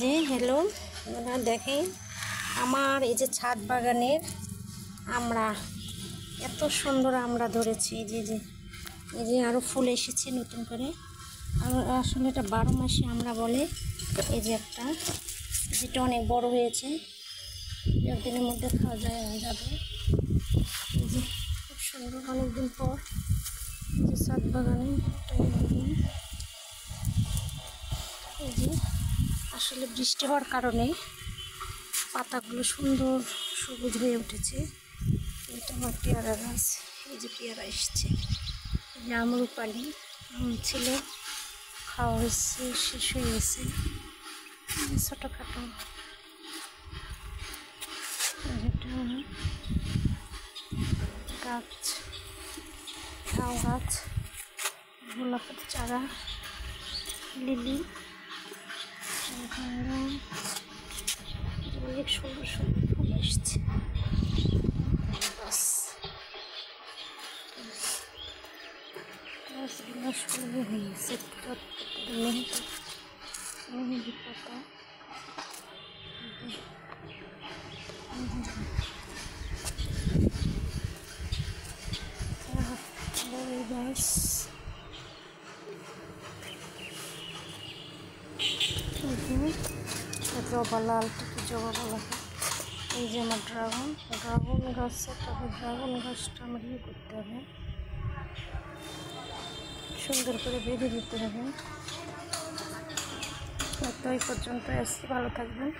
যে হ্যালো দেখেন আমার এই যে ছাদ বাগানের আমরা এত সুন্দর আমরা ধরেছি। এই যে আরও ফুল এসেছে নতুন করে। আর আসলে এটা 12 মাসে আমরা বলে। এই যে একটা যেটা অনেক বড় হয়েছে, একদিনের মধ্যে খাওয়া যাবে। এই যে খুব সুন্দর, অনেকদিন পর যে ছাদ বাগানে এই যে আসলে বৃষ্টি হওয়ার কারণে পাতাগুলো সুন্দর সবুজ হয়ে উঠেছে। এটা আমার পেয়ারা গাছ। এই যে পেয়ারা এসছে, এই যে আমরুপালি আম ছিল, খাওয়া হয়েছে, শেষ হয়ে গেছে। ছোটোখাটো গাছ, ঝাউ গাছ, গোলাপের চারা, লিলি, অনেক সুন্দর সুন্দর ফুল এসছে। গাছগুলো শুরু হয়ে গেছে, মেহেদি পাতা, গাছ, জবা, লাল টিকি জবা বলা হয়। এই যে আমার ড্রাগন গাছ, তবে ড্রাগন গাছটা আমার করতে হবে, সুন্দর করে বেঁধে দিতে হবে। তো এই পর্যন্ত আসছি, ভালো থাকবেন।